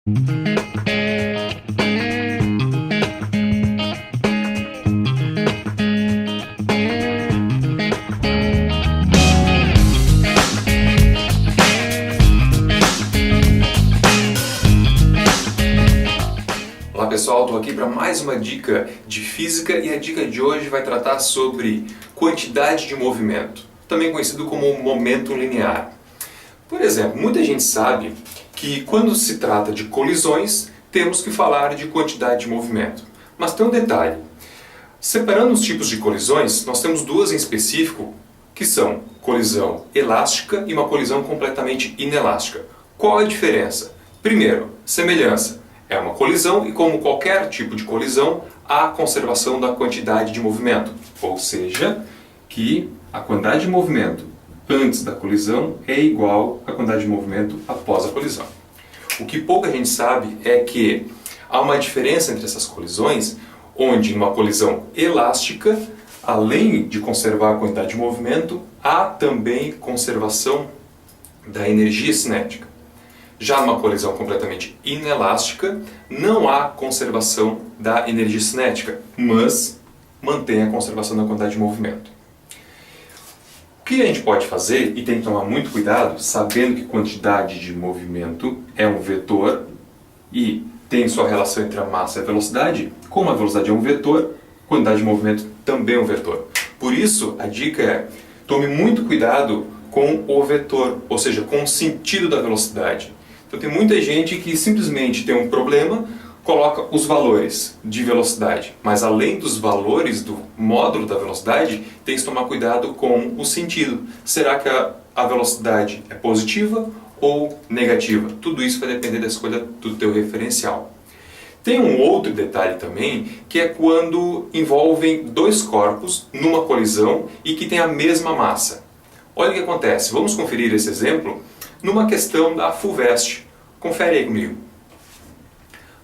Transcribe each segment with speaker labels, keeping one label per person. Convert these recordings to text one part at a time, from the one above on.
Speaker 1: Olá pessoal, estou aqui para mais uma dica de física e a dica de hoje vai tratar sobre quantidade de movimento, também conhecido como momento linear. Por exemplo, muita gente sabe que quando se trata de colisões, temos que falar de quantidade de movimento. Mas tem um detalhe. Separando os tipos de colisões, nós temos duas em específico, que são colisão elástica e uma colisão completamente inelástica. Qual é a diferença? Primeiro, semelhança. É uma colisão e, como qualquer tipo de colisão, há conservação da quantidade de movimento. Ou seja, que a quantidade de movimento antes da colisão é igual à quantidade de movimento após a colisão. O que pouca gente sabe é que há uma diferença entre essas colisões, onde numa colisão elástica, além de conservar a quantidade de movimento, há também conservação da energia cinética. Já numa colisão completamente inelástica, não há conservação da energia cinética, mas mantém a conservação da quantidade de movimento. O que a gente pode fazer, e tem que tomar muito cuidado, sabendo que quantidade de movimento é um vetor e tem sua relação entre a massa e a velocidade, como a velocidade é um vetor, quantidade de movimento também é um vetor. Por isso, a dica é, tome muito cuidado com o vetor, ou seja, com o sentido da velocidade. Então tem muita gente que simplesmente tem um problema, coloca os valores de velocidade, mas além dos valores do módulo da velocidade, tem que tomar cuidado com o sentido. Será que a velocidade é positiva ou negativa? Tudo isso vai depender da escolha do teu referencial. Tem um outro detalhe também, que é quando envolvem dois corpos numa colisão e que têm a mesma massa. Olha o que acontece, vamos conferir esse exemplo numa questão da FUVEST. Confere aí comigo.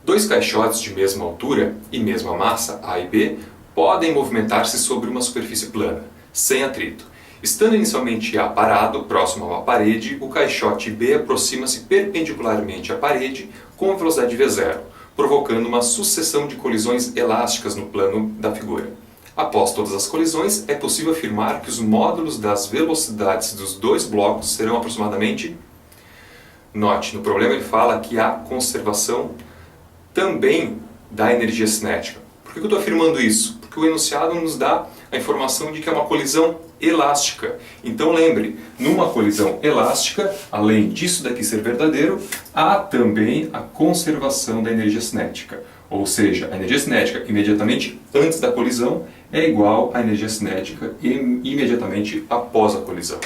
Speaker 1: Dois caixotes de mesma altura e mesma massa, A e B, podem movimentar-se sobre uma superfície plana, sem atrito. Estando inicialmente A parado, próximo a uma parede, o caixote B aproxima-se perpendicularmente à parede com a velocidade V0, provocando uma sucessão de colisões elásticas no plano da figura. Após todas as colisões, é possível afirmar que os módulos das velocidades dos dois blocos serão aproximadamente... Note, no problema ele fala que há conservação também da energia cinética. Por que eu estou afirmando isso? Porque o enunciado nos dá a informação de que é uma colisão elástica. Então lembre, numa colisão elástica, além disso daqui ser verdadeiro, há também a conservação da energia cinética. Ou seja, a energia cinética imediatamente antes da colisão é igual à energia cinética imediatamente após a colisão.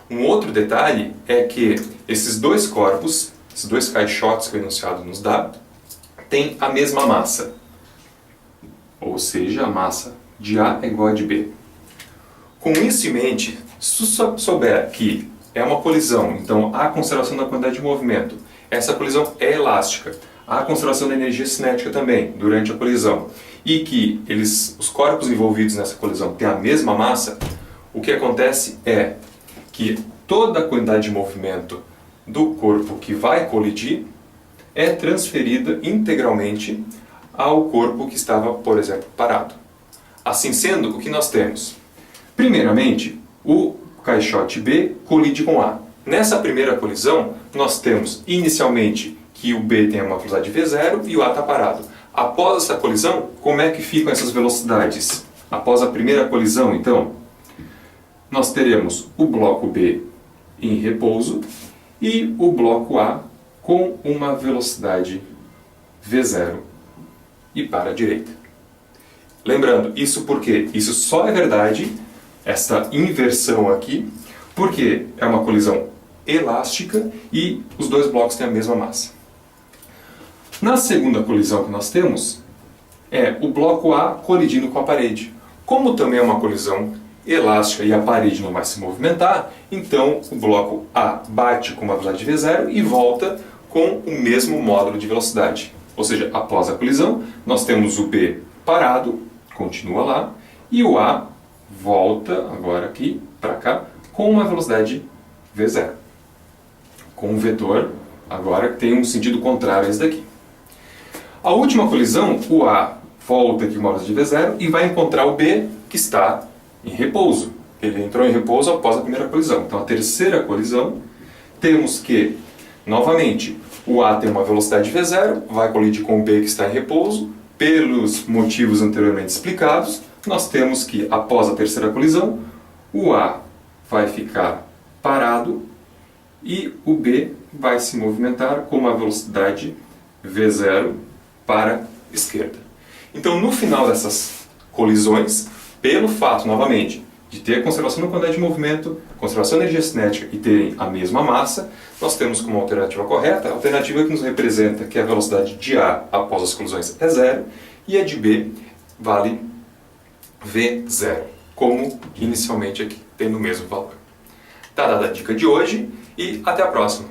Speaker 1: Um outro detalhe é que esses dois corpos, esses dois caixotes que o enunciado nos dá, têm a mesma massa. Ou seja, a massa de A é igual a de B. Com isso em mente, se tu souber que é uma colisão, então há conservação da quantidade de movimento, essa colisão é elástica, há conservação da energia cinética também durante a colisão, e que os corpos envolvidos nessa colisão têm a mesma massa, o que acontece é que toda a quantidade de movimento do corpo que vai colidir é transferida integralmente ao corpo que estava, por exemplo, parado. Assim sendo, o que nós temos? Primeiramente, o caixote B colide com A. Nessa primeira colisão, nós temos inicialmente que o B tem uma velocidade V0 e o A está parado. Após essa colisão, como é que ficam essas velocidades? Após a primeira colisão, então, nós teremos o bloco B em repouso e o bloco A com uma velocidade V0 e para a direita. Lembrando, isso porque isso só é verdade, essa inversão aqui, porque é uma colisão elástica e os dois blocos têm a mesma massa. Na segunda colisão que nós temos, é o bloco A colidindo com a parede. Como também é uma colisão elástica e a parede não vai se movimentar, então o bloco A bate com uma velocidade V0 e volta com o mesmo módulo de velocidade. Ou seja, após a colisão, nós temos o B parado, continua lá, e o A volta agora aqui para cá com uma velocidade V0. Com o vetor agora tem um sentido contrário a esse daqui. A última colisão, o A volta aqui uma velocidade de V0 e vai encontrar o B que está em repouso. Ele entrou em repouso após a primeira colisão. Então a terceira colisão, temos que, novamente, o A tem uma velocidade V0, vai colidir com o B que está em repouso. Pelos motivos anteriormente explicados, nós temos que, após a terceira colisão, o A vai ficar parado e o B vai se movimentar com uma velocidade V0 para a esquerda. Então, no final dessas colisões, pelo fato, novamente, de ter conservação da quantidade de movimento, conservação da energia cinética e terem a mesma massa, nós temos como alternativa correta a alternativa que nos representa que a velocidade de A após as colisões é zero e a de B vale V0, como inicialmente aqui, tendo o mesmo valor. Tá dada a dica de hoje e até a próxima!